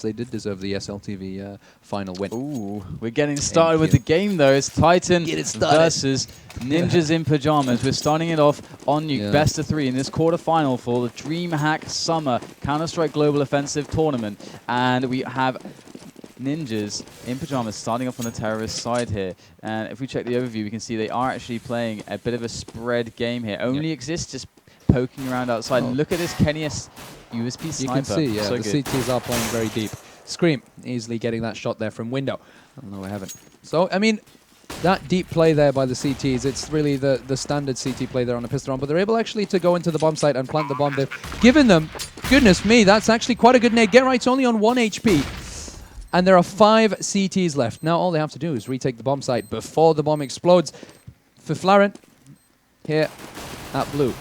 They did deserve the SLTV final win. Ooh, we're getting started with the game though. It's Titan versus Ninjas in Pajamas. We're starting it off on Nuke, best of 3 in this quarterfinal for the DreamHack Summer Counter-Strike Global Offensive Tournament. And we have Ninjas in Pajamas starting off on the terrorist side here. And if we check the overview, we can see they are actually playing a bit of a spread game here. Only exists just poking around outside. And look at this Kenny's USP sniper. You can see, yeah, so the CTs are playing very deep. Scream easily getting that shot there from window. Oh, no, I haven't. So, I mean, that deep play there by the CTs, it's really the standard CT play there on the pistol round, but they're able actually to go into the bomb site and plant the bomb. They've given them, goodness me, that's actually quite a good nade. Get Right's only on 1 HP, and there are 5 CTs left. Now all they have to do is retake the bomb site before the bomb explodes. For Flaren, here at blue.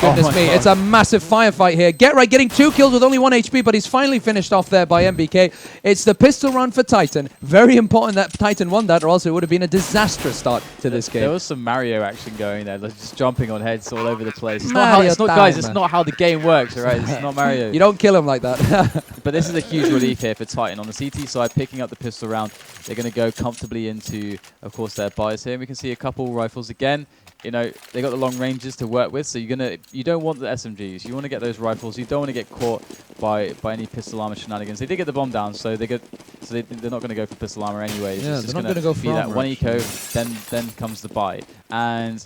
Goodness me, it's a massive firefight here. Get Right getting 2 kills with only 1 HP, but he's finally finished off there by MBK. It's the pistol round for Titan. Very important that Titan won that, or else it would have been a disastrous start to this game. There was some Mario action going there, like just jumping on heads all over the place. It's guys, it's not how the game works, all right? It's not Mario. You don't kill him like that. But this is a huge relief here for Titan. On the CT side, picking up the pistol round, they're going to go comfortably into, of course, their buys here. We can see a couple rifles again. You know, they got the long ranges to work with, so you don't want the SMGs. You want to get those rifles. You don't want to get caught by any pistol armor shenanigans. They did get the bomb down, so they're not going to go for pistol armor anyway. Yeah, it's they're not going to go for that 1 eco, then comes the buy. And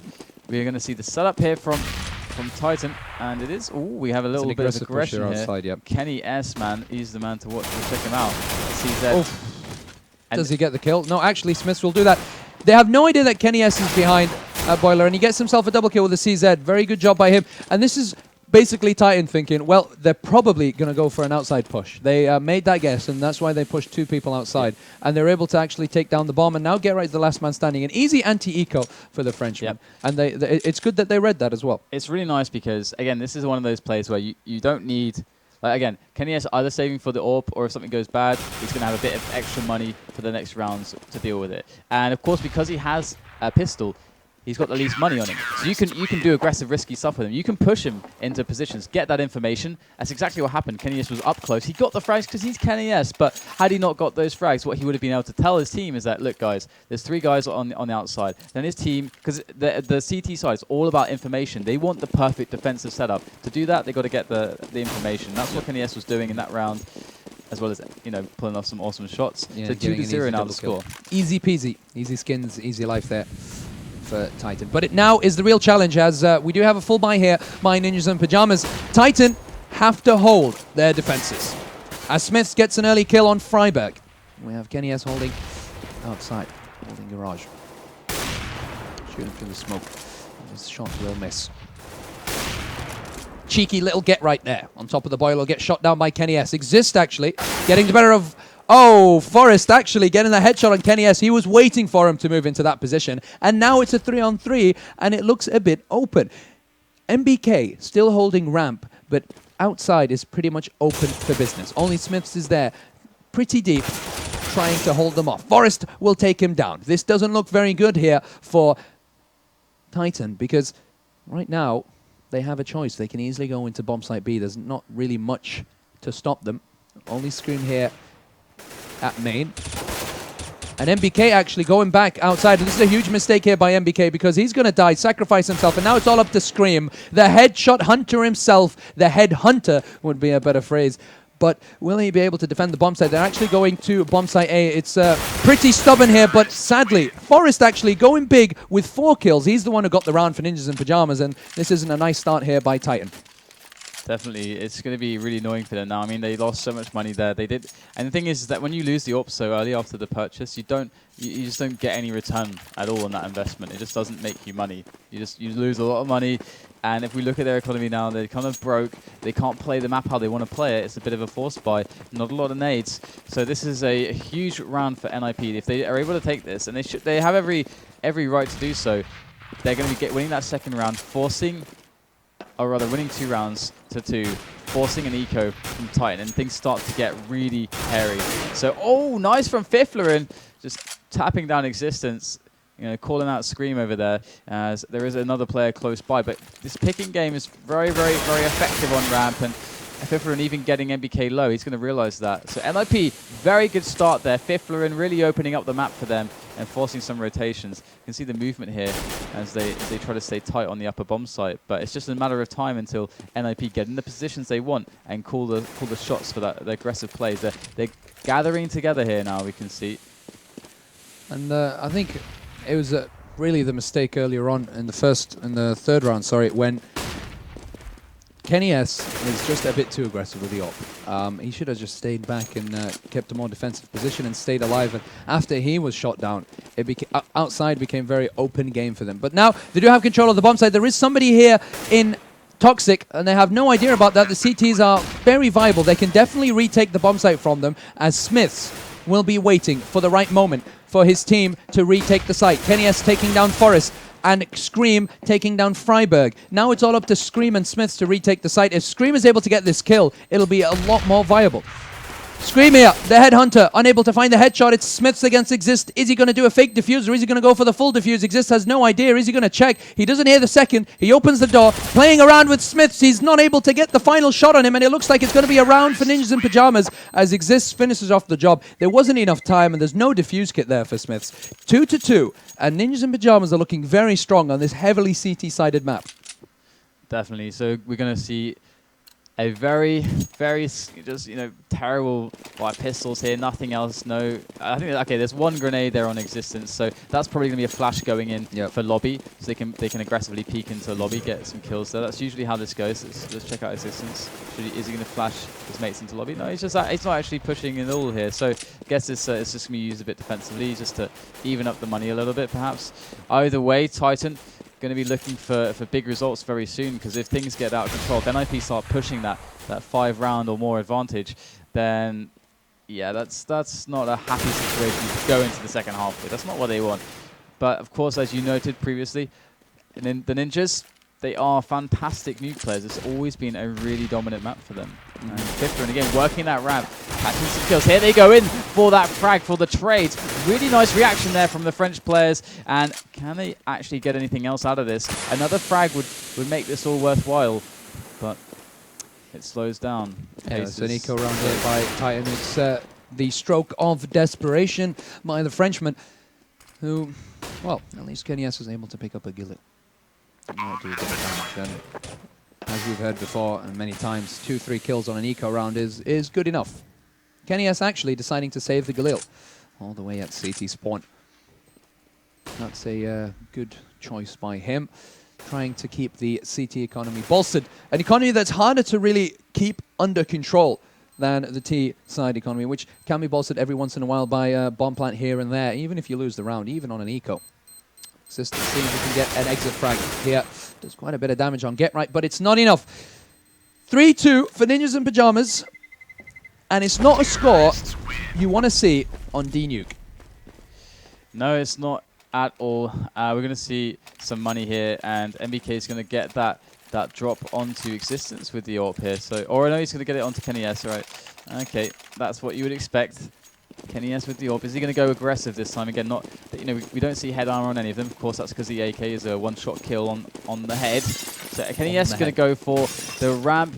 we're going to see the setup here from Titan, and it is. Ooh, we have a little bit of aggression here. Outside, yep. Kenny S, man, he's the man to watch. We'll check him out. CZ. Does he get the kill? No, actually, Smiths will do that. They have no idea that Kenny S is behind Boiler, and he gets himself a double kill with a CZ. Very good job by him. And this is basically Titan thinking, well, they're probably going to go for an outside push. They made that guess, and that's why they pushed 2 people outside. And they're able to actually take down the bomb, and now Get Right's the last man standing. An easy anti-eco for the Frenchman. And it's good that they read that as well. It's really nice because, again, this is one of those plays where you don't need... Like again, Kenny S either saving for the AWP, or if something goes bad, he's going to have a bit of extra money for the next rounds to deal with it. And of course, because he has a pistol, he's got the least money on him. So you can do aggressive, risky stuff with him. You can push him into positions, get that information. That's exactly what happened. Kenny S was up close. He got the frags because he's Kenny S, but had he not got those frags, what he would have been able to tell his team is that, look, guys, there's 3 guys on the outside. Then his team, because the CT side is all about information. They want the perfect defensive setup. To do that, they've got to get the information. That's what Kenny S was doing in that round, as well as, you know, pulling off some awesome shots. Yeah, so 2-0 now the score. Easy peasy. Easy skins, easy life there for Titan. But it now is the real challenge, as we do have a full buy here by Ninjas in Pajamas. Titan have to hold their defenses. As Smiths gets an early kill on Freiberg. We have Kenny S holding outside, holding garage. Shooting through the smoke. His shot will miss. Cheeky little Get Right there. On top of the boiler, get shot down by Kenny S. Exist actually, getting the better of... Oh, Forrest actually getting the headshot on Kenny S. He was waiting for him to move into that position. And now it's a 3-on-3, and it looks a bit open. MBK still holding ramp, but outside is pretty much open for business. Only Smiths is there, pretty deep, trying to hold them off. Forrest will take him down. This doesn't look very good here for Titan, because right now they have a choice. They can easily go into bomb site B. There's not really much to stop them. Only Scream here at main. And MBK actually going back outside. And this is a huge mistake here by MBK, because he's going to die, sacrifice himself, and now it's all up to Scream. The headshot hunter himself. The head hunter would be a better phrase. But will he be able to defend the bomb site? They're actually going to bomb site A. It's pretty stubborn here, but sadly, Forrest actually going big with 4 kills. He's the one who got the round for Ninjas in Pajamas, and this isn't a nice start here by Titan. Definitely, it's going to be really annoying for them now. I mean, they lost so much money there. They did, and the thing is that when you lose the AWP so early after the purchase, you just don't get any return at all on that investment. It just doesn't make you money. You lose a lot of money. And if we look at their economy now, they're kind of broke. They can't play the map how they want to play it. It's a bit of a forced buy. Not a lot of nades. So this is a huge round for NIP. If they are able to take this, and they have every right to do so, they're going to be winning that second round, or rather winning 2 rounds to 2, forcing an eco from Titan, and things start to get really hairy. So, oh, nice from Fifler, just tapping down Existence. You know, calling out Scream over there, as there is another player close by. But this picking game is very, very, very effective on ramp, and Fifler and even getting MBK low, he's going to realize that. So NIP, very good start there. Fifler and really opening up the map for them and forcing some rotations. You can see the movement here as they try to stay tight on the upper bomb site. But it's just a matter of time until NIP get in the positions they want and call the shots for the aggressive plays. They're gathering together here now, we can see. And I think it was really the mistake earlier on in the third round, sorry, when KennyS is just a bit too aggressive with the AWP. He should have just stayed back and kept a more defensive position and stayed alive. And after he was shot down, it outside became very open game for them. But now they do have control of the bomb site. There is somebody here in Toxic, and they have no idea about that. The CTs are very viable. They can definitely retake the bomb site from them, as Smiths will be waiting for the right moment for his team to retake the site. KennyS taking down Forest, and Scream taking down Freiburg. Now it's all up to Scream and Smiths to retake the site. If Scream is able to get this kill, it'll be a lot more viable. Scream here, the headhunter, unable to find the headshot. It's Smiths against Exist. Is he going to do a fake defuse, or is he going to go for the full defuse? Exist has no idea. Is he going to check? He doesn't hear the second. He opens the door, playing around with Smiths. He's not able to get the final shot on him, and it looks like it's going to be a round for Ninjas in Pajamas as Exist finishes off the job. There wasn't enough time, and there's no defuse kit there for Smiths. 2-2, and Ninjas in Pajamas are looking very strong on this heavily CT-sided map. Definitely. So we're going to see a very, very just, terrible pistols here. Nothing else. No. I think, okay, there's one grenade there on Existence. So that's probably going to be a flash going in for lobby. So they can aggressively peek into lobby, get some kills there. That's usually how this goes. Let's check out Existence. Is he going to flash his mates into lobby? No, he's not actually pushing at all here. So I guess it's just going to be used a bit defensively just to even up the money a little bit, perhaps. Either way, Titan going to be looking for big results very soon, because if things get out of control, if NIP start pushing that 5-round or more advantage, then yeah, that's not a happy situation to go into the second half with. That's not what they want. But of course, as you noted previously, the Ninjas, they are fantastic nuke players. It's always been a really dominant map for them. And Fifler, and again, working that ramp, catching some kills. Here they go in for that frag, for the trades. Really nice reaction there from the French players. And can they actually get anything else out of this? Another frag would make this all worthwhile, but it slows down. Yeah, it's an eco round here by Titan. It's the stroke of desperation by the Frenchman, who, well, at least KennyS was able to pick up a gillet. Might do a bit of damage, and as we've heard before and many times, 2-3 kills on an eco round is good enough. KennyS actually deciding to save the Galil all the way at CT spawn. That's a good choice by him, trying to keep the CT economy bolstered. An economy that's harder to really keep under control than the T-side economy, which can be bolstered every once in a while by a bomb plant here and there, even if you lose the round, even on an eco. System seeing if we can get an exit frag here. Does quite a bit of damage on Get Right, but it's not enough. 3-2 for Ninjas in Pajamas, and it's not a score you want to see on D-Nuke. No, it's not at all. We're going to see some money here, and MBK is going to get that drop onto Existence with the AWP here. So, or no, he's going to get it onto KennyS, right? Okay, that's what you would expect. KennyS with the AWP. Is he going to go aggressive this time? Again, not, we don't see head armor on any of them. Of course, that's because the AK is a one-shot kill on the head. So KennyS is going to go for the ramp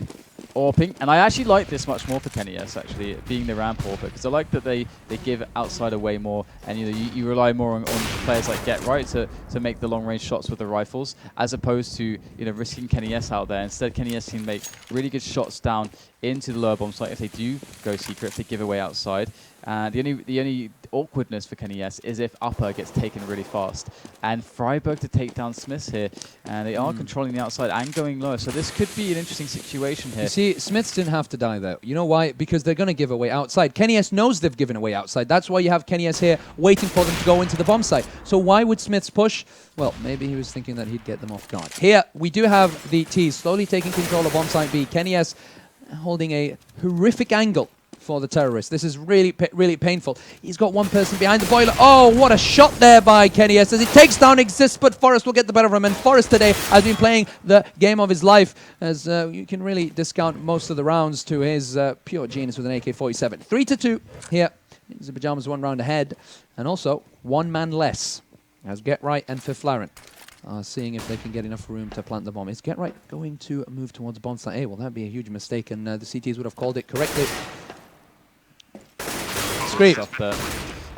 AWPing. And I actually like this much more for KennyS, actually, being the ramp AWP, because I like that they give outside away more, and you rely more on players like Get Right to make the long-range shots with the rifles, as opposed to risking KennyS out there. Instead, KennyS can make really good shots down into the lower bomb site if they do go secret, if they give away outside. The only awkwardness for KennyS is if upper gets taken really fast. And Freiburg to take down Smiths here. And they are controlling the outside and going lower. So this could be an interesting situation here. You see, Smiths didn't have to die though. You know why? Because they're going to give away outside. KennyS knows they've given away outside. That's why you have KennyS here waiting for them to go into the bomb site. So why would Smiths push? Well, maybe he was thinking that he'd get them off guard. Here, we do have the T's slowly taking control of bomb site B. KennyS holding a horrific angle for the terrorist. This is really painful. He's got one person behind the boiler. Oh, what a shot there by KennyS as he takes down Exist, but Forrest will get the better of him. And Forrest today has been playing the game of his life, as you can really discount most of the rounds to his pure genius with an AK-47. 3-2 here. The Pajamas 1 round ahead, and also 1 man less as Get Right and Fiflaren seeing if they can get enough room to plant the bomb. Is Get Right going to move towards bomb site A? Well, that'd be a huge mistake, and the CTs would have called it correctly. Scream.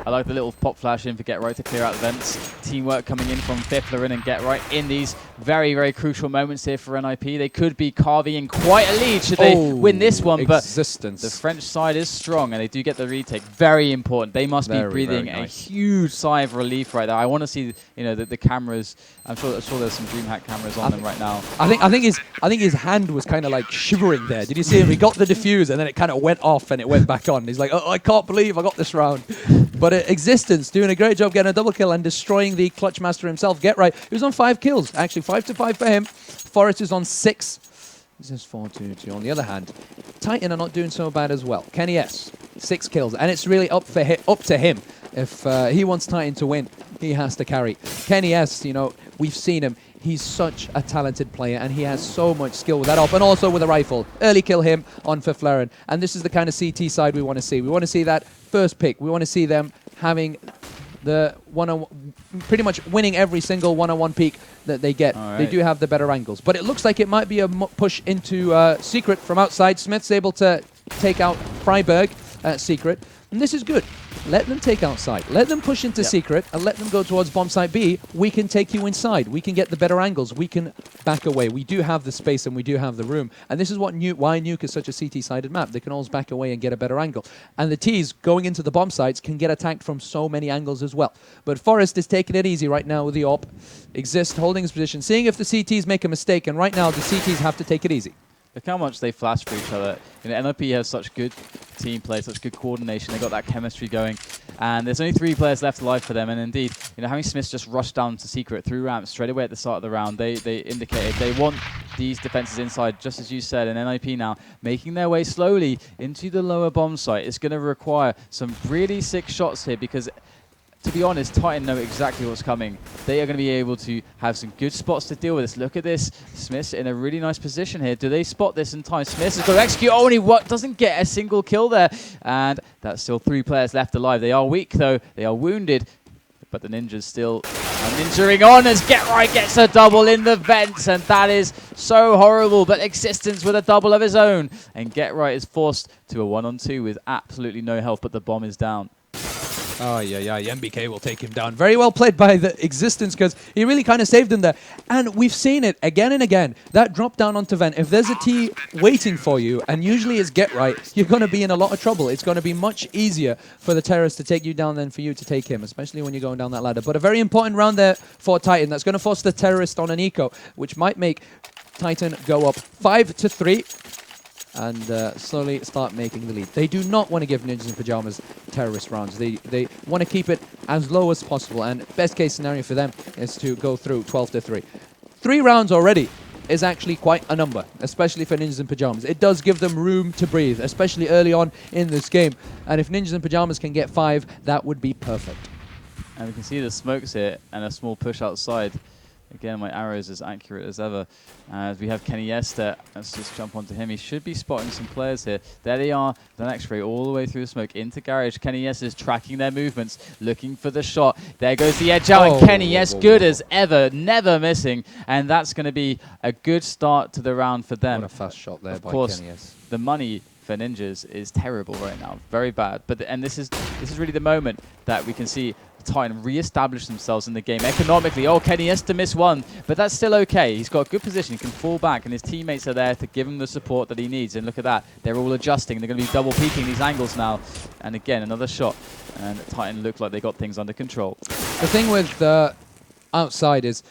I like the little pop flash in for Get Right to clear out the vents. Teamwork coming in from FACEITvods and Get Right in these very, very crucial moments here for NIP. They could be carving in quite a lead should they win this one, but the French side is strong and they do get the retake. Very important. They must be breathing a huge sigh of relief right there. I want to see, you know, the cameras. I'm sure there's some DreamHack cameras on them right now. I think his hand was kind of like shivering there. Did you see him? He got the defuse and then it kind of went off and it went back on. He's like, oh, I can't believe I got this round. But Existence doing a great job getting a double kill and destroying the clutch master himself. Get Right. He was on 5 kills, actually 5 to 5 for him. Forest is on 6. This is 4-2-2. On the other hand, Titan are not doing so bad as well. Kenny S, 6 kills, and it's really up to him. If he wants Titan to win, he has to carry. Kenny S, you know, we've seen him. He's such a talented player, and he has so much skill with that op, and also with a rifle. Early kill him on FACEITvods, and this is the kind of CT side we want to see. We want to see that first pick. We want to see them having the pretty much winning every single one-on-one peak that they get. They do have the better angles, but it looks like it might be a push into Secret from outside. Smith's able to take out Freiberg at Secret, and this is good. Let them take outside. Let them push into Secret and let them go towards bomb site B. We can take you inside. We can get the better angles. We can back away. We do have the space and we do have the room. And this is why Nuke is such a CT-sided map. They can always back away and get a better angle. And the Ts going into the bomb sites can get attacked from so many angles as well. But Forest is taking it easy right now with the op. Exist holding his position, seeing if the CTs make a mistake. And right now the CTs have to take it easy. Look how much they flash for each other. You know, NLP has such good team play, such good coordination. They got that chemistry going, and there's only 3 players left alive for them. And indeed, you know, having Smith just rush down to Secret through ramp straight away at the start of the round, they indicated they want these defenses inside, just as you said. And NIP now making their way slowly into the lower bomb site. It's going to require some really sick shots here because, to be honest, Titan know exactly what's coming. They are going to be able to have some good spots to deal with this. Look at this. Smith's in a really nice position here. Do they spot this in time? Smith has got to execute. Only doesn't get a single kill there. And that's still 3 players left alive. They are weak, though. They are wounded. But the Ninjas still ninjaing on as Get Right gets a double in the vents. And that is so horrible. But Existence with a double of his own. And Get Right is forced to a 1-on-2 with absolutely no health. But the bomb is down. Oh, yeah. MBK will take him down. Very well played by the Existence because he really kind of saved him there. And we've seen it again and again. That drop down onto vent. If there's a T waiting for you, and usually it's Get Right, you're going to be in a lot of trouble. It's going to be much easier for the terrorist to take you down than for you to take him, especially when you're going down that ladder. But a very important round there for Titan. That's going to force the terrorist on an eco, which might make Titan go up 5-3. And slowly start making the lead. They do not want to give Ninjas in Pajamas terrorist rounds. They want to keep it as low as possible, and best case scenario for them is to go through 12-3. 3 rounds already is actually quite a number, especially for Ninjas in Pajamas. It does give them room to breathe, especially early on in this game. And if Ninjas in Pajamas can get 5, that would be perfect. And we can see the smokes here and a small push outside. Again, my arrow is as accurate as ever. As we have Kenny S there. Let's just jump onto him. He should be spotting some players here. There they are. The next ray all the way through the smoke into Garage. Kenny S is tracking their movements, looking for the shot. There goes the edge out, and Kenny S, good as ever, never missing. And that's going to be a good start to the round for them. What a fast shot there by Kenny S. The money for Ninjas is terrible right now. Very bad. But and this is really the moment that we can see Titan re-establish themselves in the game economically. Oh, Kenny has to miss 1, but that's still okay. He's got a good position. He can fall back, and his teammates are there to give him the support that he needs. And look at that. They're all adjusting. They're going to be double peaking these angles now. And again, another shot. And Titan look like they got things under control. The thing with outside is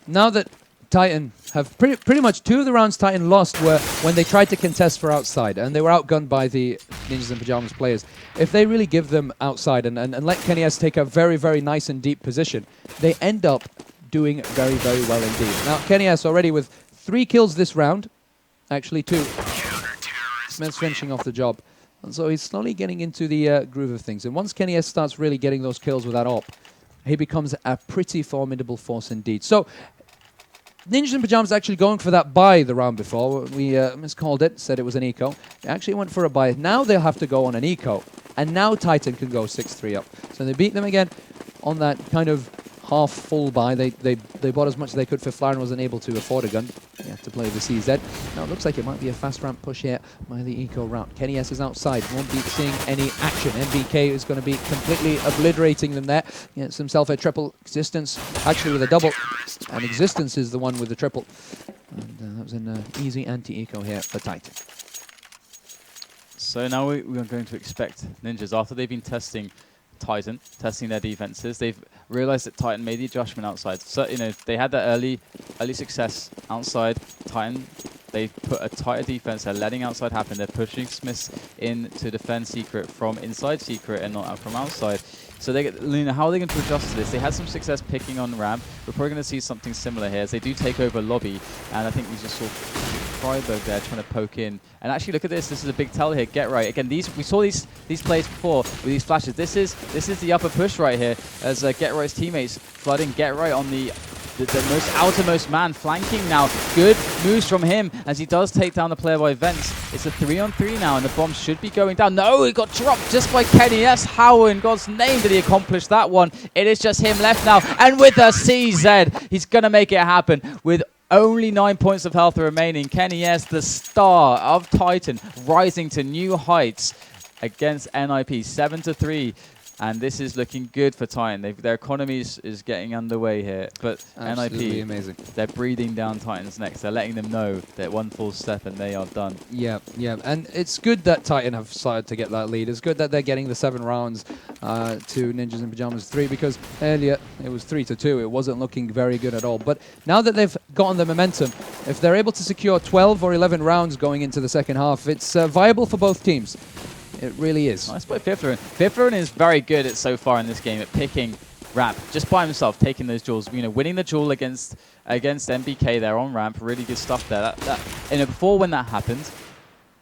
now that Titan have pretty much 2 of the rounds Titan lost were when they tried to contest for outside, and they were outgunned by the Ninjas in Pajamas players. If they really give them outside and let Kenny S take a very, very nice and deep position, they end up doing very, very well indeed. Now, Kenny S already with 3 kills this round. Actually, 2. Smith's finishing off the job. And so he's slowly getting into the groove of things. And once Kenny S starts really getting those kills with that op, he becomes a pretty formidable force indeed. So Ninjas in Pajamas actually going for that buy the round before. We miscalled it, said it was an eco. They actually went for a buy. Now they'll have to go on an eco. And now Titan can go 6-3 up. So they beat them again on that kind of half full buy. They bought as much as they could for Flaren wasn't able to afford a gun. He had to play the CZ. Now it looks like it might be a fast ramp push here by the eco route. Kenny S is outside, won't be seeing any action. MBK is going to be completely obliterating them there. He gets himself a triple existence, actually with a double. And existence is the one with the triple. And that was an easy anti-eco here for Titan. So now we are going to expect Ninjas, after they've been testing Titan, testing their defenses, they've realized that Titan made the adjustment outside. So, you know, they had that early success outside. Titan, they put a tighter defense. They're letting outside happen. They're pushing Smiths in to defend Secret from inside Secret and not from outside. So they get, Luna, how are they going to adjust to this? They had some success picking on ramp. We're probably going to see something similar here as they do take over lobby. And I think we just saw Freiburg there trying to poke in. And actually, look at this. This is a big tell here. Get right. Again, we saw these plays before with these flashes. This is the upper push right here as Get Right's teammates flooding Get Right on the most outermost man, flanking now. Good moves from him as he does take down the player by Vents. It's a 3-on-3 now, and the bomb should be going down. No, it got dropped just by Kenny S. How in God's name did he accomplish that one? It is just him left now, and with a CZ, he's going to make it happen with only 9 points of health remaining. Kenny S, the star of Titan, rising to new heights against NIP, 7-3. And this is looking good for Titan. Their economy is getting underway here. But Absolutely NIP, amazing. They're breathing down Titan's necks. They're letting them know that one full step and they are done. Yeah, yeah. And it's good that Titan have started to get that lead. It's good that they're getting the 7 rounds to Ninjas in Pajamas 3, because earlier it was 3-2. It wasn't looking very good at all. But now that they've gotten the momentum, if they're able to secure 12 or 11 rounds going into the second half, it's viable for both teams. It really is. Nice by FACEITvods. FACEITvods is very good at so far in this game at picking ramp, just by himself, taking those duels. You know, winning the duel against MBK there on ramp, really good stuff there. You know, before when that happened,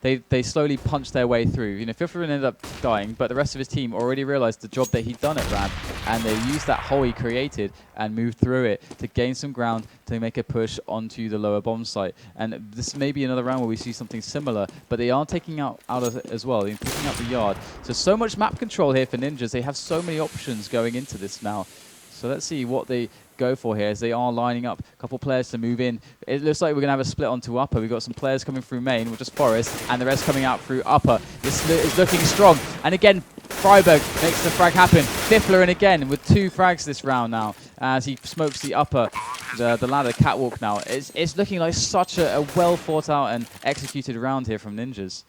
they slowly punched their way through. You know, FACEITvods ended up dying, but the rest of his team already realized the job that he'd done at ramp, and they used that hole he created and moved through it to gain some ground to make a push onto the lower bomb site. And this may be another round where we see something similar, but they are taking out of it as well, picking out the yard. So much map control here for Ninjas. They have so many options going into this now. So let's see what they go for here as they are lining up a couple players to move in. It looks like we're going to have a split onto upper. We've got some players coming through main, which is Forest, and the rest coming out through upper. This is looking strong. And again, Freiburg makes the frag happen. FACEITvods in again with 2 frags this round now as he smokes the upper, the ladder catwalk now. It's looking like such a well thought out and executed round here from Ninjas.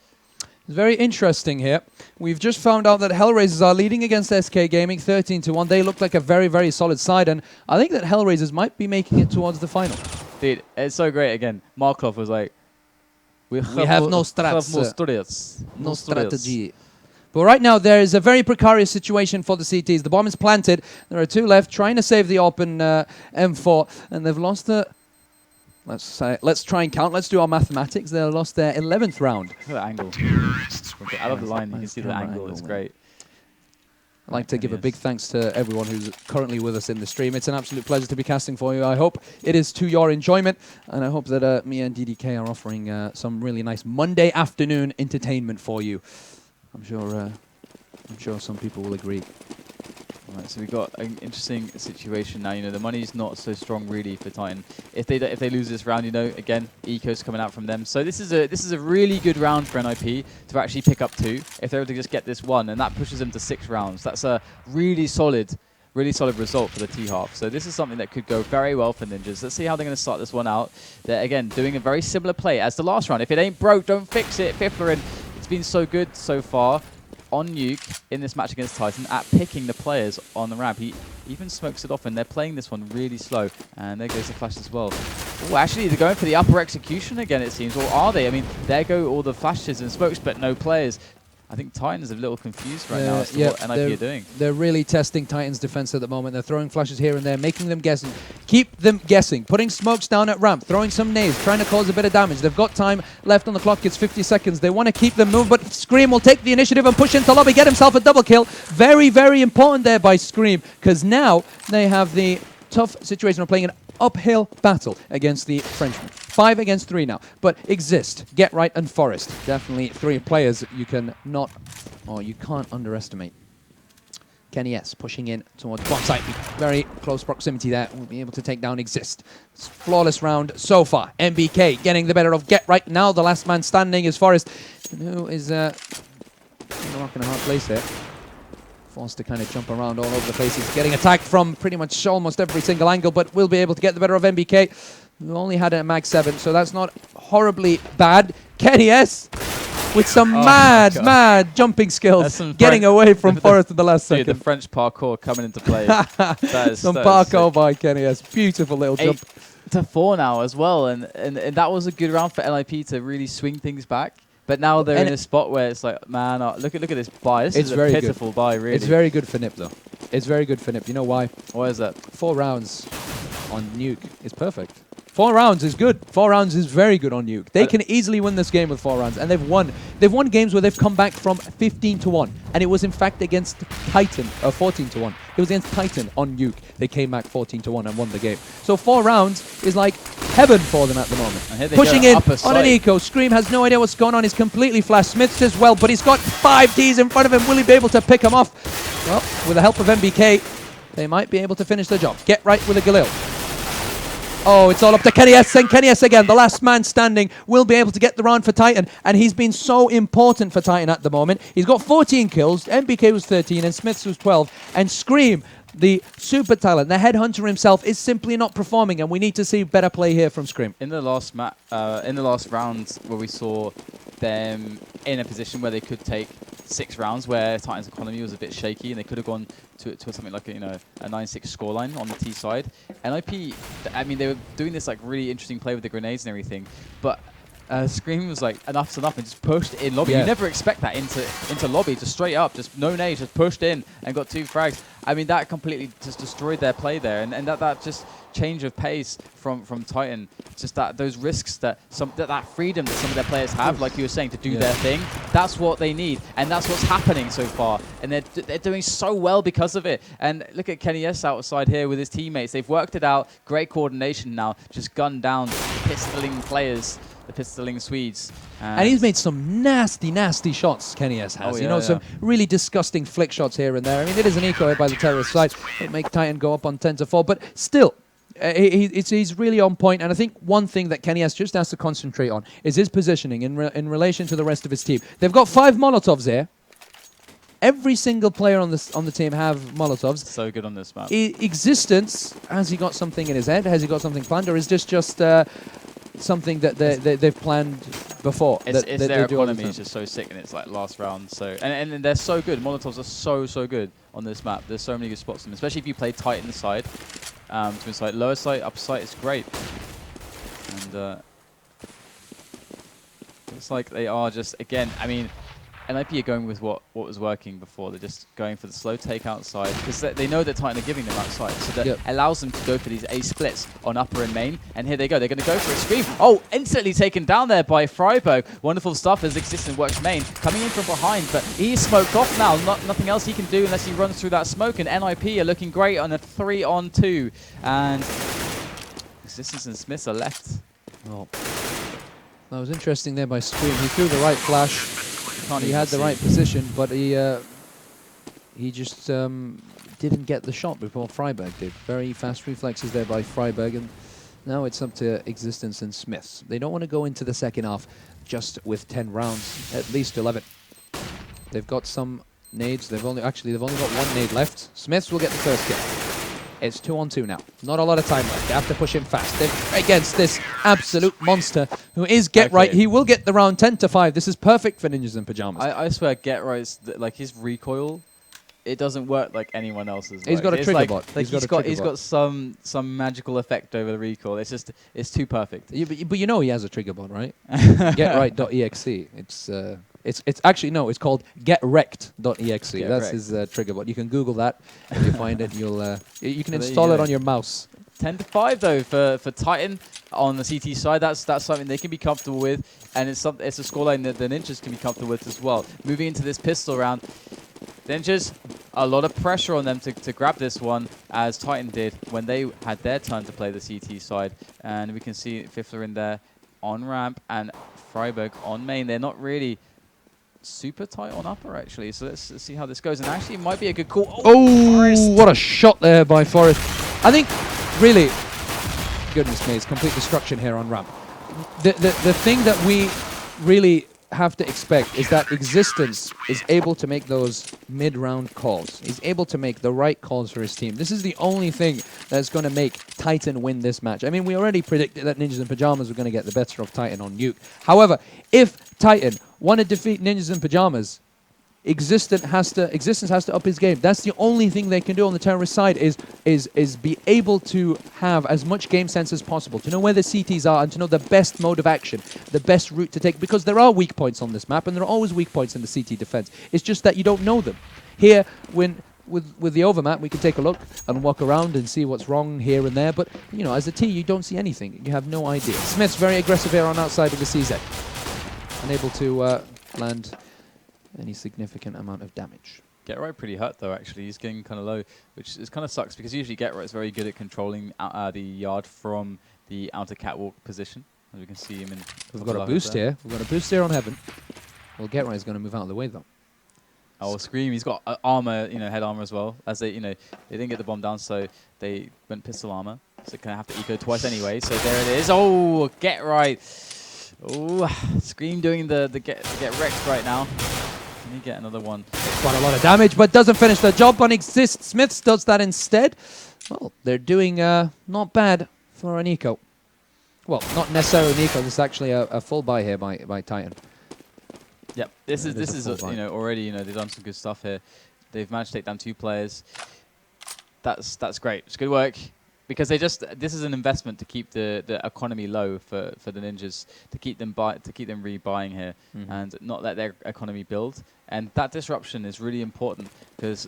It's very interesting here. We've just found out that Hellraisers are leading against SK Gaming 13-1. They look like a very, very solid side, and I think that Hellraisers might be making it towards the final. Dude, it's so great again. Markov was like, we have no strats. No strategy. But right now, there is a very precarious situation for the CTs. The bomb is planted. There are 2 left, trying to save the open M4, and they've lost the... Let's try and count. Let's do our mathematics. They lost their 11th round. Look at that angle. I love the line. You can see the angle. It's great. I'd like to give a big thanks to everyone who's currently with us in the stream. It's an absolute pleasure to be casting for you. I hope it is to your enjoyment, and I hope that me and DDK are offering some really nice Monday afternoon entertainment for you. I'm sure some people will agree. Right, so we've got an interesting situation now. You know, the money's not so strong really for Titan. If they lose this round, you know, again, Eco's coming out from them. So this is a really good round for NIP to actually pick up 2. If they're able to just get this 1, and that pushes them to 6 rounds. That's a really solid result for the T-half. So this is something that could go very well for Ninjas. Let's see how they're going to start this one out. They're, again, doing a very similar play as the last round. If it ain't broke, don't fix it. FACEITvods, it's been so good so far on Nuke in this match against Titan at picking the players on the ramp. He even smokes it off, and they're playing this one really slow. And there goes the flash as well. Oh, actually, they're going for the upper execution again, it seems. Or are they? I mean, there go all the flashes and smokes, but no players. I think Titan's a little confused right now as to what NIP are doing. They're really testing Titan's defense at the moment. They're throwing flashes here and there, making them guessing. Keep them guessing. Putting smokes down at ramp, throwing some nades, trying to cause a bit of damage. They've got time left on the clock. It's 50 seconds. They want to keep them moving, but Scream will take the initiative and push into lobby, get himself a double kill. Very, very important there by Scream, because now they have the tough situation of playing an uphill battle against the Frenchman. 5 against 3 now. But Exist, Get Right, and Forest. Definitely 3 players you can not, or you can't underestimate. Kenny S pushing in towards bot side. Very close proximity there. Will be able to take down Exist. It's flawless round so far. MBK getting the better of Get Right now. The last man standing is Forest, who is in a rock and a hard place here. Forced to kind of jump around all over the place. He's getting attacked from pretty much almost every single angle, but will be able to get the better of MBK, who only had a mag 7, so that's not horribly bad. Kenny S with some mad jumping skills, getting away from Forest in the last second. The French parkour coming into play. Some parkour by Kenny S. Beautiful little jump. 8-4 now as well, and that was a good round for LIP to really swing things back. But now they're in a spot where it's like, man, look at this buy. This is a pitiful buy, really. It's very good for Nip, though. It's very good for Nip. You know why? Why is that? 4 rounds on Nuke is perfect. 4 rounds is good. 4 rounds is very good on Nuke. They can easily win this game with 4 rounds, and they've won. They've won games where they've come back from 15-1, and it was in fact against Titan, 14-1. It was against Titan on Nuke. They came back 14-1 and won the game. So 4 rounds is like heaven for them at the moment. Pushing in on an eco. Scream has no idea what's going on. He's completely flashed. Smiths as well, but he's got 5 Ds in front of him. Will he be able to pick him off? Well, with the help of MBK, they might be able to finish the job. Get Right with a Galil. Oh, it's all up to Kenny S, and Kenny S again, the last man standing, will be able to get the round for Titan, and he's been so important for Titan at the moment. He's got 14 kills, MBK was 13, and Smiths was 12, and Scream, the super talent, the headhunter himself, is simply not performing, and we need to see better play here from Scream. In the last round, where we saw them in a position where they could take 6 rounds, where Titan's economy was a bit shaky, and they could have gone to something like a 9-6 scoreline on the T side. NIP, I mean, they were doing this like really interesting play with the grenades and everything, but Scream was like, enough's enough, and just pushed in lobby. You never expect that into lobby, just straight up, just no nades, just pushed in and got 2 frags. I mean, that completely just destroyed their play there, and that just change of pace from Titan, just those risks that freedom that some of their players have, like you were saying, to do their thing. That's what they need, and that's what's happening so far, and they're doing so well because of it. And look at Kenny S outside here with his teammates. They've worked it out, great coordination now, just gunned down the pistoling players, the pistoling Swedes. And he's made some nasty shots, Kenny S has. Some really disgusting flick shots here and there. I mean, it is an eco here by the terrorist side. It'll make Titan go up on 10-4, but still, he's really on point. And I think one thing that Kenny S just has to concentrate on is his positioning in relation to the rest of his team. They've got 5 Molotovs here. Every single player on the team have Molotovs. So good on this map. Existence, has he got something in his head? Has he got something planned? Or is this just something that they've planned before? Their economy is just so sick, and it's like last round. So and they're so good. Molotovs are so good on this map. There's so many good spots in them, especially if you play Titan side, twin side, lower side, upper side. It's great. And it's like they are just, again, I mean, NIP are going with what was working before. They're just going for the slow take outside, because they know that Titan are giving them outside, so that allows them to go for these A splits on upper and main. And here they go. They're going to go for a Scream. Oh, instantly taken down there by Freiburg. Wonderful stuff as Existence works main, coming in from behind, but he's smoked off now. Nothing else he can do unless he runs through that smoke. And NIP are looking great on a 3-on-2, and Existence and Smiths are left. Oh, that was interesting there by Scream. He threw the right flash. He had the right position, but he just didn't get the shot before Freiburg did. Very fast reflexes there by Freiburg, and now it's up to Existence and Smiths. They don't want to go into the second half just with 10 rounds, at least 11. They've got some nades. They've only got 1 nade left. Smiths will get the first kill. It's 2-on-2 now. Not a lot of time left. They have to push him fast. They're against this absolute monster who is Get Right. He will get the round 10-5. This is perfect for Ninjas in Pajamas. I swear, Get Right's like his recoil. It doesn't work like anyone else's. He's got a trigger bot. He's got some magical effect over the recoil. It's too perfect. Yeah, but you know he has a trigger bot, right? GetRight.exe. It's actually, no, it's called GetWrecked.exe. That's his trigger bot. You can Google that. If you find it, you can install it on your mouse. 10-5 though for Titan on the CT side. That's something they can be comfortable with, and it's a scoreline that the Ninjas can be comfortable with as well. Moving into this pistol round, Ninjas, a lot of pressure on them to grab this one, as Titan did when they had their turn to play the CT side. And we can see Fiffler in there on ramp and Freiburg on main. They're not really super tight on upper, actually. So let's see how this goes. And actually, it might be a good call. Oh, what a shot there by Forest. I think, really, goodness me, it's complete destruction here on ramp. The thing that we really have to expect is that Existence is able to make those mid-round calls. He's able to make the right calls for his team. This is the only thing that's going to make Titan win this match. I mean, we already predicted that Ninjas in Pyjamas were going to get the better of Titan on Nuke. However, if Titan want to defeat Ninjas in Pyjamas, Existence has to up his game. That's the only thing they can do on the terrorist side is be able to have as much game sense as possible, to know where the CTs are and to know the best mode of action, the best route to take, because there are weak points on this map and there are always weak points in the CT defense. It's just that you don't know them. Here, with the overmap, we can take a look and walk around and see what's wrong here and there, but you know, as a T, you don't see anything. You have no idea. Smith's very aggressive here on outside of the CZ. Unable to land any significant amount of damage. Get Right pretty hurt though, actually. He's getting kind of low, which is kind of sucks because usually Get Right's very good at controlling the yard from the outer catwalk position. As we can see him in. We've got a boost here. We've got a boost here on Heaven. Well, Get Right is going to move out of the way though. Oh, Scream! He's got armor, head armor as well. As they didn't get the bomb down, so they went pistol armor. So gonna have to eco twice anyway. So there it is. Oh, Get Right. Oh, Scream doing the get wrecked right now. Can he get another one? Quite a lot of damage, but doesn't finish the job on Exist. Smiths does that instead. Well, they're doing not bad for an eco. Well, not necessarily an eco. This is actually a full buy here by Titan. Yep, this is already they've done some good stuff here. They've managed to take down 2 players. That's great. It's good work. Because this is an investment to keep the economy low for the Ninjas, to keep them rebuying here and not let their economy build. And that disruption is really important because,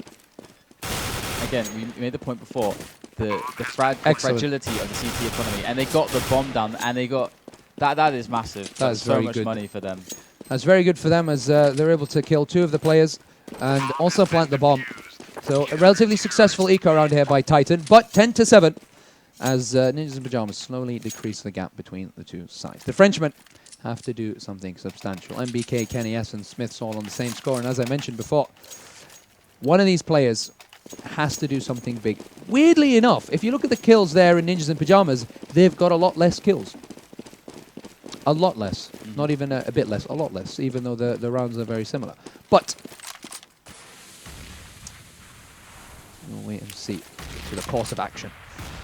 again, we made the point before, the fragility of the CT economy, and they got the bomb down, and they got that is massive. That's so much money for them. That's very good for them as they're able to kill 2 of the players and also plant the bomb. So a relatively successful eco around here by Titan, but 10-7 as Ninjas in Pyjamas slowly decrease the gap between the 2 sides. The Frenchmen have to do something substantial. MBK, Kenny S, and Smiths all on the same score, and as I mentioned before, one of these players has to do something big. Weirdly enough, if you look at the kills there in Ninjas in Pyjamas, they've got a lot less kills. A lot less. Not even a bit less, a lot less, even though the rounds are very similar. But we'll wait and see to the course of action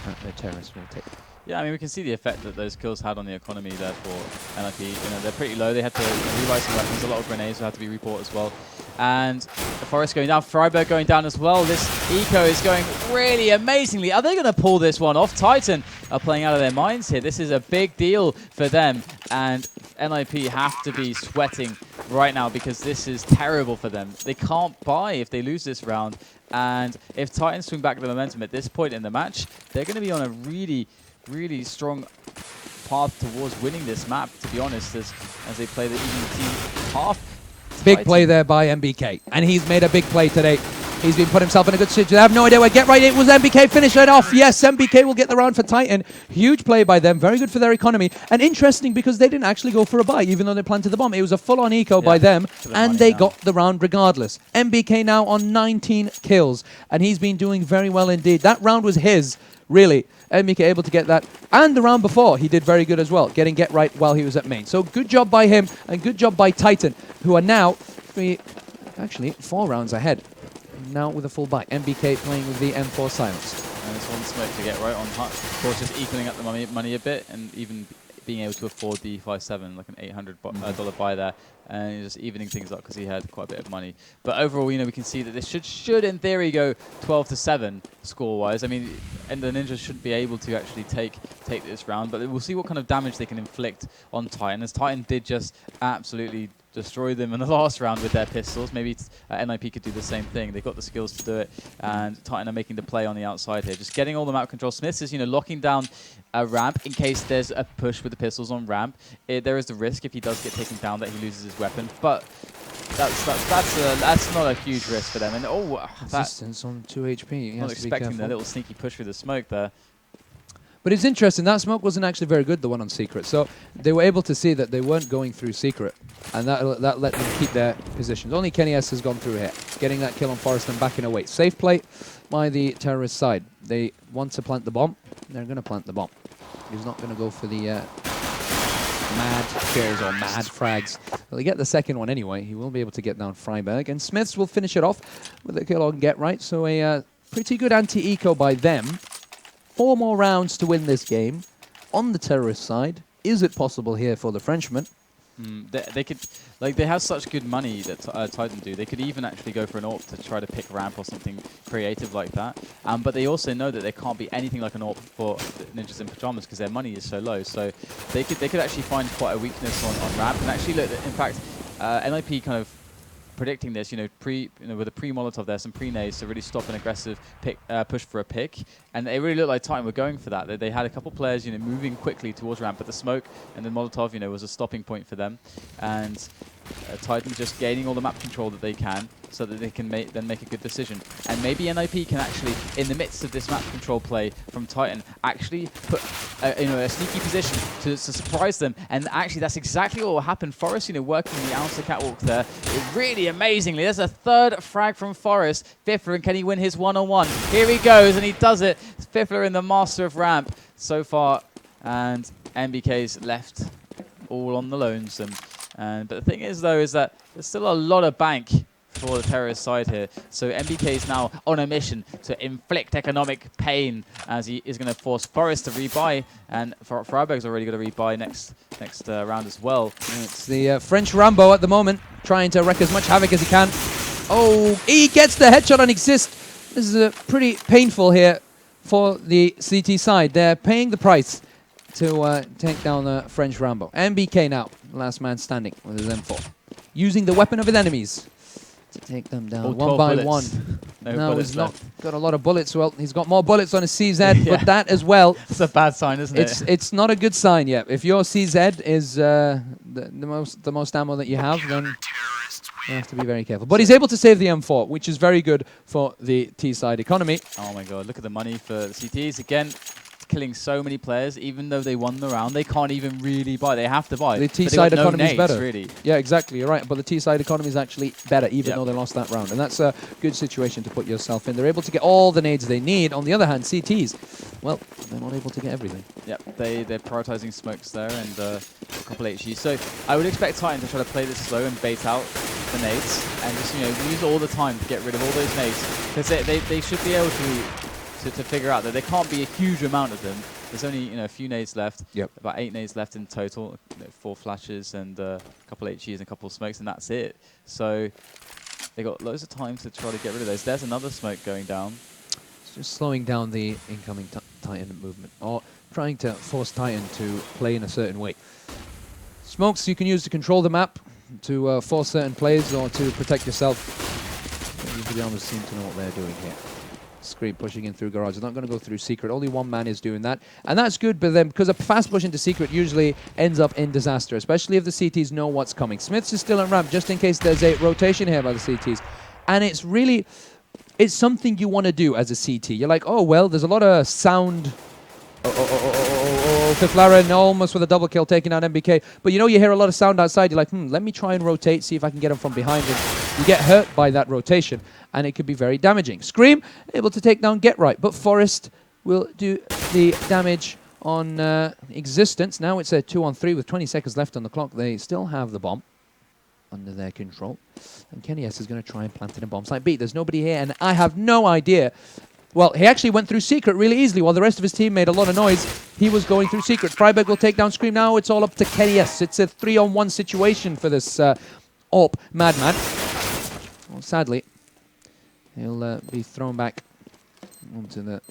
that the terrorists will take. Yeah, I mean, we can see the effect that those kills had on the economy there for NIP. They're pretty low. They had to rebuy some weapons. A lot of grenades had to be rebought as well. And the Forest going down. Freiburg going down as well. This eco is going really amazingly. Are they going to pull this one off? Titan are playing out of their minds here. This is a big deal for them. And NIP have to be sweating right now because this is terrible for them. They can't buy if they lose this round. And if Titans swing back the momentum at this point in the match, they're going to be on a really strong path towards winning this map, to be honest, as they play the EVT half. Big play there by MBK, and he's made a big play today. He's been put himself in a good situation. I have no idea where Get Right. It was MBK finish it off. Yes, MBK will get the round for Titan. Huge play by them. Very good for their economy. And interesting because they didn't actually go for a buy, even though they planted the bomb. It was a full-on eco by them, and they got the round regardless. MBK now on 19 kills, and he's been doing very well indeed. That round was his, really. MBK able to get that. And the round before, he did very good as well, getting Get Right while he was at main. So good job by him, and good job by Titan, who are now 4 rounds ahead. Now with a full buy. MBK playing with the M4 Silence. And this one smoke to Get Right on Hut. Of course, just equaling up the money a bit, and even being able to afford the 5.7, like an $800 buy there, and just evening things up because he had quite a bit of money. But overall, we can see that this should in theory go 12-7 score-wise. I mean, and the Ninjas should be able to actually take this round, but we'll see what kind of damage they can inflict on Titan, as Titan did just absolutely destroy them in the last round with their pistols. Maybe NIP could do the same thing. They've got the skills to do it, and Titan are making the play on the outside here. Just getting all the map control. Smiths is, locking down a ramp in case there's a push with the pistols on ramp. There is the risk if he does get taken down that he loses his weapon, but that's not a huge risk for them. And Resistance on 2 HP. Not expecting the little sneaky push through the smoke there. But it's interesting, that smoke wasn't actually very good, the one on Secret. So they were able to see that they weren't going through Secret, and that let them keep their positions. Only kennyS has gone through here, getting that kill on Forest and backing away. Safe play by the terrorist side. They want to plant the bomb. They're going to plant the bomb. He's not going to go for the mad kills or mad frags. Well, they get the second one anyway. He will be able to get down Freiberg, and Smiths will finish it off with a kill on Get Right. So a pretty good anti-eco by them. 4 more rounds to win this game on the terrorist side. Is it possible here for the Frenchman? They could, like, they have such good money that Titan do. They could even actually go for an AWP to try to pick ramp or something creative like that. But they also know that there can't be anything like an AWP for Ninjas in Pajamas because their money is so low. So they could actually find quite a weakness on ramp. And actually, look, in fact, NIP kind of predicting this, with a pre-Molotov there, some pre-nades to really stop an aggressive push for a pick, and it really looked like Titan were going for that. They had a couple players, moving quickly towards ramp, but the smoke and the Molotov, was a stopping point for them, and Titan just gaining all the map control that they can, so that they can then make a good decision. And maybe NIP can actually, in the midst of this map control play from Titan, actually put a sneaky position to surprise them. And actually, that's exactly what will happen. Forest, working the outer catwalk there, really amazingly. There's a third frag from Forest. Fiffler, and can he win his one-on-one? Here he goes, and he does it. Fiffler in the master of ramp so far, and MBK's left all on the lonesome. But the thing is, though, is that there's still a lot of bank for the terrorist side here. So MBK is now on a mission to inflict economic pain as he is going to force Forest to rebuy, and Freiberg's already going to rebuy next round as well. It's the French Rambo at the moment, trying to wreak as much havoc as he can. Oh, he gets the headshot on Exist. This is pretty painful here for the CT side. They're paying the price to take down the French Rambo. MBK now, last man standing with his M4. Using the weapon of his enemies to take them down one by one. No, he's not got a lot of bullets. Well, he's got more bullets on his CZ, but that as well. It's a bad sign, isn't it? It's not a good sign yet. If your CZ is the most ammo that you have, then you have to be very careful. But he's able to save the M4, which is very good for the T-side economy. Oh my god, look at the money for the CTs. Again, killing so many players, even though they won the round, they can't even really buy. They have to buy. The T-side economy is better. Really. Yeah, exactly. You're right. But the T-side economy is actually better, even though they lost that round. And that's a good situation to put yourself in. They're able to get all the nades they need. On the other hand, CTs, well, they're not able to get everything. Yep, they're prioritizing smokes there and a couple HEs. So I would expect Titan to try to play this slow and bait out the nades and just use all the time to get rid of all those nades, because they should be able to figure out that there can't be a huge amount of them. There's only a few nades left. Yep. About 8 nades left in total. 4 flashes and a couple HEs and a couple of smokes, and that's it. So they got loads of time to try to get rid of those. There's another smoke going down. It's just slowing down the incoming Titan movement, or trying to force Titan to play in a certain way. Smokes you can use to control the map, to force certain plays, or to protect yourself. The Pajamas seem to know what they're doing here. Scream pushing in through garage. They're not going to go through Secret. Only one man is doing that. And that's good, but then because a fast push into Secret usually ends up in disaster, especially if the CTs know what's coming. Smiths is still at ramp just in case there's a rotation here by the CTs. And it's something you want to do as a CT. You're like, oh, well, there's a lot of sound. Fiflara almost with a double kill taking out MBK. But you hear a lot of sound outside. You're like, let me try and rotate, see if I can get him from behind him. You get hurt by that rotation, and it could be very damaging. Scream, able to take down Get Right, but Forest will do the damage on Existence. Now it's a 2-on-3 with 20 seconds left on the clock. They still have the bomb under their control. And kennyS is going to try and plant it in bomb site B. There's nobody here, and I have no idea. Well, he actually went through Secret really easily while the rest of his team made a lot of noise. He was going through Secret. Freiberg will take down Scream. Now it's all up to kennyS. It's a 3-on-1 situation for this AWP madman. Well, sadly, he'll be thrown back onto the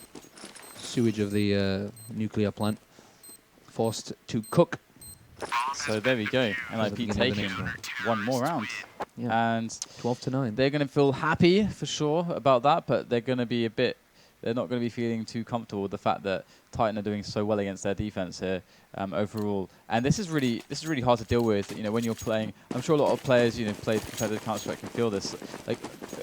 sewage of the nuclear plant, forced to cook. So there we go. NIP taking one more round. Yeah. And 12-9. They're going to feel happy for sure about that, but they're going to be they're not going to be feeling too comfortable with the fact that Titan are doing so well against their defense here overall. And this is really hard to deal with. When you're playing, I'm sure a lot of players played competitive Counter-Strike can feel this. Like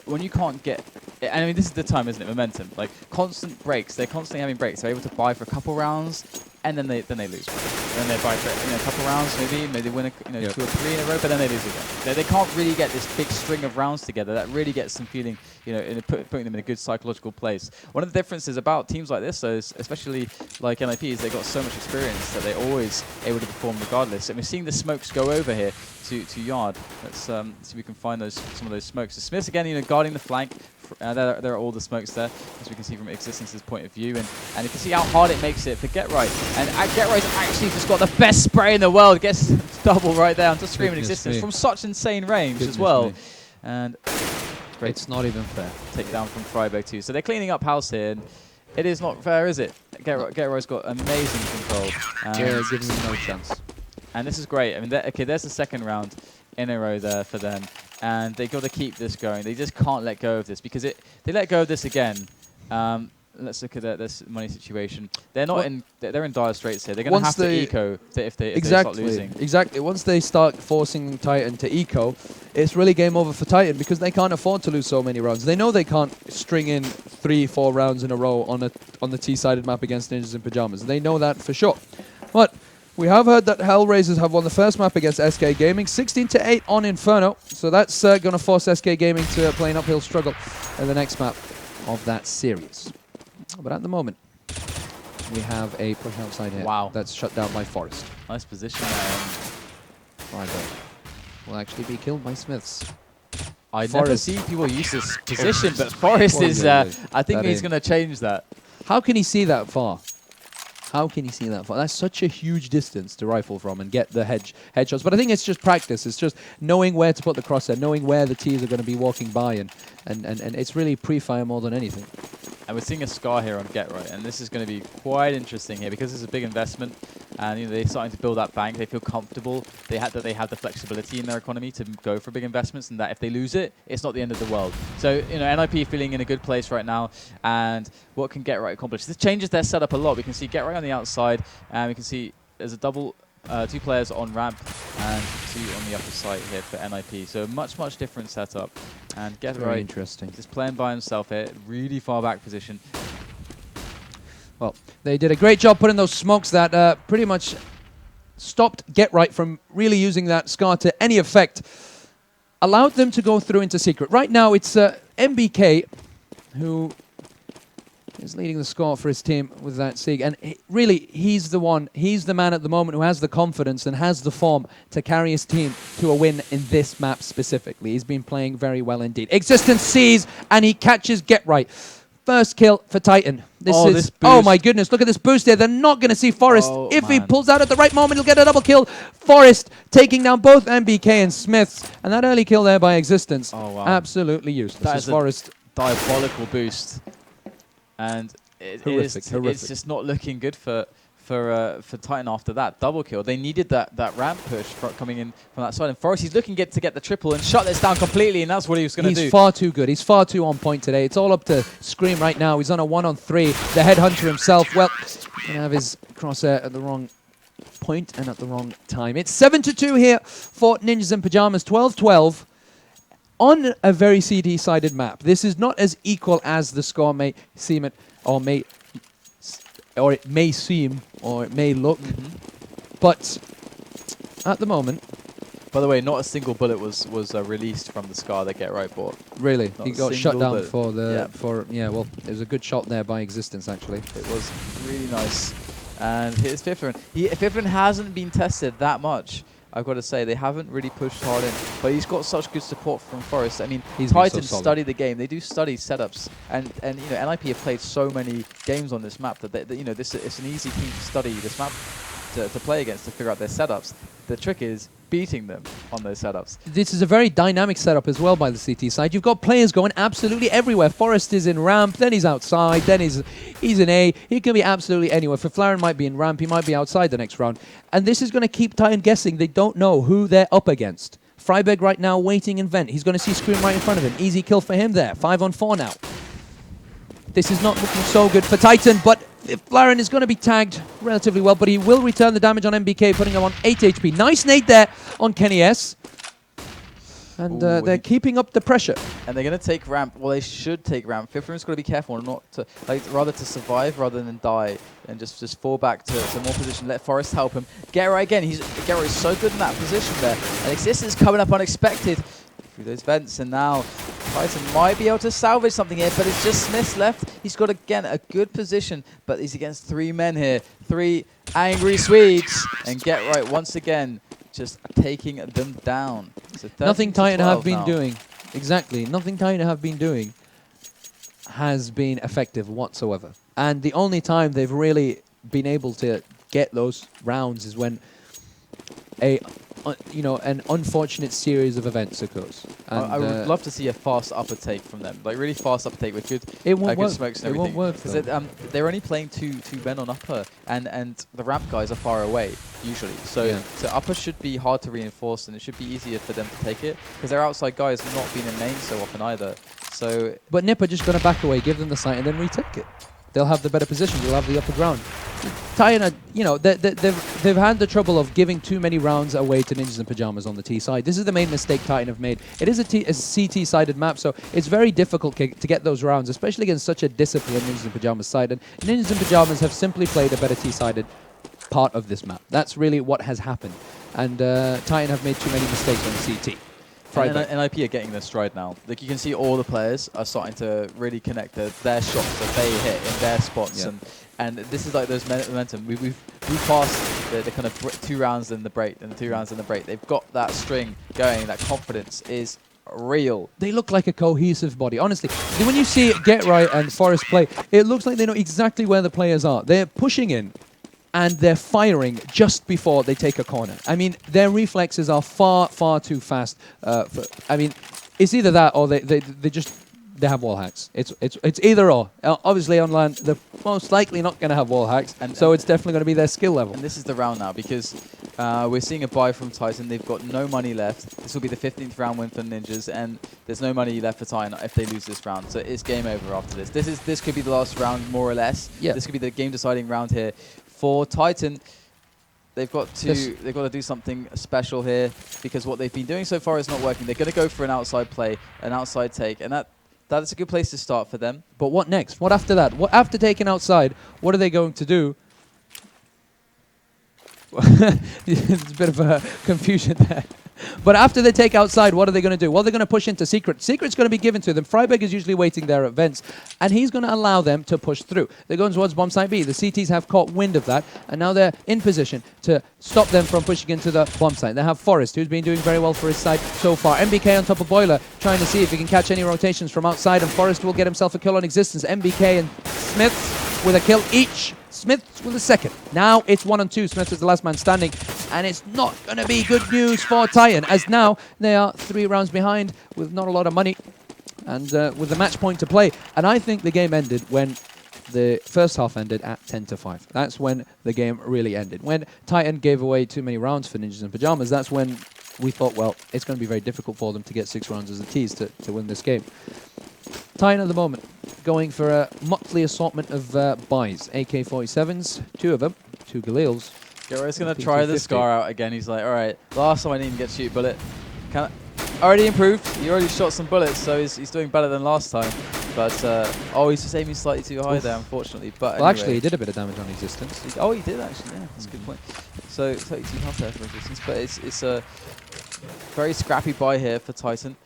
when you can't get and I mean, this is the time, isn't it? Momentum, like constant breaks. They're constantly having breaks. They're able to buy for a couple rounds, and then they lose. Then they buy for a couple rounds, maybe they win 2 or 3 in a row, but then they lose again. They can't really get this big string of rounds together. That really gets them feeling, putting them in a good psychological place. One of the differences about teams like this, though, is especially like NIP, is they got so much experience that they're always able to perform regardless. And we're seeing the smokes go over here to Yard. Let's see if we can find some of those smokes. So Smith's again, guarding the flank. There are all the smokes there, as we can see from Existence's point of view, and you can see how hard it makes it for GetRight. And GetRight's actually just got the best spray in the world. Gets double right there onto Scream and Existence from such insane range as well. And great. It's not even fair. Take down from Freiburg too. So they're cleaning up house here, and it is not fair, is it? GetRight's got amazing control. Yeah, giving them no chance. And this is great. I mean, okay, there's the second round in a row there for them. And they got to keep this going. They just can't let go of this, because they let go of this again. Let's look at this money situation. They're not they're in dire straits here. They're going to have to eco if they start losing. Exactly. Once they start forcing Titan to eco, it's really game over for Titan, because they can't afford to lose so many rounds. They know they can't string in 3-4 rounds in a row on the T-sided map against Ninjas in Pajamas. They know that for sure. But we have heard that Hellraisers have won the first map against SK Gaming, 16-8 on Inferno. So that's going to force SK Gaming to play an uphill struggle in the next map of that series. But at the moment, we have a push outside here. Wow. That's shut down by Forest. Nice position there. Freiburg will actually be killed by Smiths. I never see people use this position, but Forest is, I think he's going to change that. How can he see that far? How can he see that far? That's such a huge distance to rifle from and get the headshots. But I think it's just practice. It's just knowing where to put the crosshair, knowing where the T's are going to be walking by, and it's really pre-fire more than anything. And we're seeing a Scar here on GetRight, and this is going to be quite interesting here, because it's a big investment, and they're starting to build that bank. They feel comfortable. They have the flexibility in their economy to go for big investments, and that if they lose it, it's not the end of the world. So NIP feeling in a good place right now, and what can GetRight accomplish? This changes their setup a lot. We can see GetRight on the outside, and we can see there's a double. 2 players on ramp and 2 on the upper side here for NIP. So much different setup. And GetRight interesting. Just playing by himself here, really far back position. Well, they did a great job putting those smokes that pretty much stopped GetRight from really using that Scar to any effect. Allowed them to go through into secret. Right now it's MBK who is leading the score for his team with that Sieg. And really, he's the man at the moment who has the confidence and has the form to carry his team to a win in this map specifically. He's been playing very well indeed. Existence sees, and he catches GetRight. First kill for Titan. This oh my goodness, look at this boost here. They're not going to see Forest. If he pulls out at the right moment, he'll get a double kill. Forest taking down both MBK and Smiths. And that early kill there by Existence. Oh, wow. Absolutely useless. That is Forest. Diabolical boost. And it's just not looking good for Titan after that double kill. They needed that ramp push coming in from that side. And Forest, he's looking to get the triple and shut this down completely, and that's what he was going to do. He's far too good. He's far too on point today. It's all up to Scream right now. He's on a 1-on-3. The headhunter himself, well, going to have his crosshair at the wrong point and at the wrong time. It's 7-2 here for Ninjas in Pajamas, 12-12. On a very CD-sided map. This is not as equal as the score may seem it, or it may seem, or it may look. But at the moment, by the way, not a single bullet was released from the Scar that GetRight bought. Really, not he got shut down bullet. for the well, it was a good shot there by Existence actually. It was really nice. And here's Fifrin. Fifrin hasn't been tested that much. I've got to say, they haven't really pushed hard in, but he's got such good support from Forest. I mean, Titan study the game. They do study setups, and NIP have played so many games on this map that it's an easy team to study this map to play against, to figure out their setups. The trick is beating them on those setups. This is a very dynamic setup as well by the CT side. You've got players going absolutely everywhere. Forest is in ramp, then he's outside, then he's in A. He can be absolutely anywhere. Flaren might be in ramp, he might be outside the next round. And this is going to keep Titan guessing. They don't know who they're up against. Freiburg right now waiting in vent. He's going to see Scream right in front of him. Easy kill for him there. 5-on-4 now. This is not looking so good for Titan, but Flaren is going to be tagged relatively well, but he will return the damage on MBK, putting him on 8 HP. Nice nade there on Kenny S. And Ooh, they're keeping up the pressure. And they're going to take ramp. Well, they should take ramp. Fifthroom's got to be careful not to, rather to survive rather than die and just fall back to more position. Let Forest help him. Get right again. Get right is so good in that position there. And Existence coming up unexpected through those vents. And now Titan might be able to salvage something here, but it's just Smith left. He's got, again, a good position, but he's against 3 men here. 3 angry Swedes. And Get Right, once again, just taking them down. So Nothing Titan have been now. doing. Exactly. Nothing Titan have been doing has been effective whatsoever. And the only time they've really been able to get those rounds is when an unfortunate series of events occurs. And I would love to see a fast upper take from them, like really fast upper take with good, it won't good work. smokes and It everything. won't work. Because they're only playing two men on upper, and the ramp guys are far away usually. So upper should be hard to reinforce, and it should be easier for them to take it because their outside guys have not been in main so often either. So, but Nip are just going to back away, give them the site, and then retake it. They'll have the better position. They'll have the upper ground. Titan, they've had the trouble of giving too many rounds away to Ninjas in Pajamas on the T side. This is the main mistake Titan have made. It is a CT-sided map, so it's very difficult to get those rounds, especially against such a disciplined Ninjas in Pajamas side. And Ninjas in Pajamas have simply played a better T-sided part of this map. That's really what has happened. And Titan have made too many mistakes on the CT. And NIP are getting their stride now. Like you can see, all the players are starting to really connect their shots that they hit in their spots, and this is like those momentum. We've passed the kind of 2 rounds in the break and the 2 rounds in the break. They've got that string going. That confidence is real. They look like a cohesive body. Honestly, when you see Get Right and Forest play, it looks like they know exactly where the players are. They're pushing in, and they're firing just before they take a corner. I mean, their reflexes are far, far too fast. I mean, it's either that or they have wall hacks. It's either or. Obviously, on LAN, they're most likely not going to have wall hacks, and so it's definitely going to be their skill level. And this is the round now because we're seeing a buy from Titan. They've got no money left. This will be the 15th round win for Ninjas, and there's no money left for Titan if they lose this round. So it's game over after this. This could be the last round, more or less. Yeah. This could be the game-deciding round here for Titan. They've got to do something special here because what they've been doing so far is not working. They're going to go for an outside play, an outside take, and that is a good place to start for them. But what next? What after that? What after taking outside? What are they going to do? There's a bit of a confusion there. But after they take outside, what are they going to do? Well, they're going to push into Secret. Secret's going to be given to them. Freiberg is usually waiting there at vents, and he's going to allow them to push through. They're going towards bomb site B. The CTs have caught wind of that, and now they're in position to stop them from pushing into the bomb site. They have Forest, who's been doing very well for his side so far. MBK on top of Boiler, trying to see if he can catch any rotations from outside, and Forest will get himself a kill on Existence. MBK and Smith with a kill each. Smith with a second. Now it's 1-on-2. Smith is the last man standing, and it's not going to be good news for Titan, as now they are 3 rounds behind with not a lot of money and with the match point to play. And I think the game ended when the first half ended at 10-5. That's when the game really ended. When Titan gave away too many rounds for Ninjas in Pajamas, that's when we thought, well, it's going to be very difficult for them to get 6 rounds as a tease to win this game. Titan at the moment going for a motley assortment of buys. AK-47s, 2 of them, 2 Galils. Garrett's going to try the Scar out again. He's like, all right, last time I didn't get shoot bullet. Already improved. He already shot some bullets, so he's doing better than last time. But, he's just aiming slightly too high there, unfortunately. But well, anyway. actually, he did a bit of damage on Existence. He did actually, yeah. That's a good point. So, 32 health there for Existence. But it's a very scrappy buy here for Titan.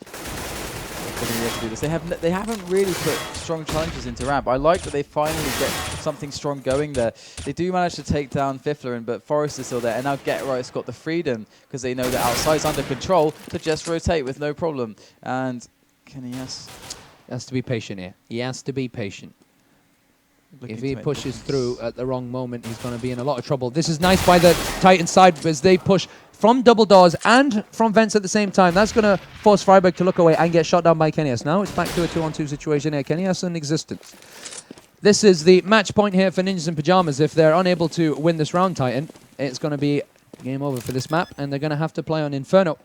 To do this. They haven't really put strong challenges into ramp. I like that they finally get something strong going there. They do manage to take down Fifthler, but Forest is still there. And now Get Right's got the freedom because they know that outside's under control to just rotate with no problem. And he has to be patient here. He has to be patient. If he pushes through at the wrong moment, he's going to be in a lot of trouble. This is nice by the Titan side as they push from double doors and from vents at the same time. That's going to force Freiberg to look away and get shot down by Kenias. Now it's back to a 2-on-2 situation here. Kenias in Existence. This is the match point here for Ninjas in Pajamas. If they're unable to win this round, Titan, it's going to be game over for this map, and they're going to have to play on Inferno.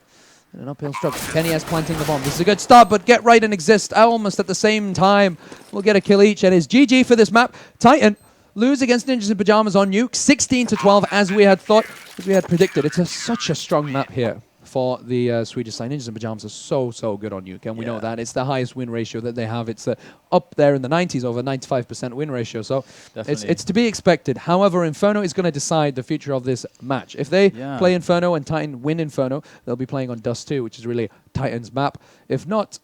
And an uphill struggle. Kenias planting the bomb. This is a good start, but Get Right and Exist almost at the same time. We'll get a kill each, and it's GG for this map. Titan lose against Ninjas in Pajamas on Nuke, 16-12, as we had thought, as we had predicted. It's such a strong map here for for the Swedish side. Ninjas in Pajamas are so good on Nuke, and we know that. It's the highest win ratio that they have. It's up there in the 90s, over 95% win ratio. So it's to be expected. However, Inferno is going to decide the future of this match. If they play Inferno and Titan win Inferno, they'll be playing on Dust 2, which is really Titan's map. If not...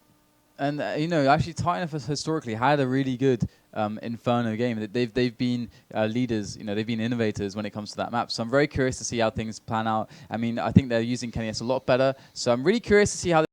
And, you know, actually Titan have historically had a really good Inferno game. They've been leaders, you know, they've been innovators when it comes to that map. So I'm very curious to see how things plan out. I mean, I think they're using Kenny S a lot better. So I'm really curious to see how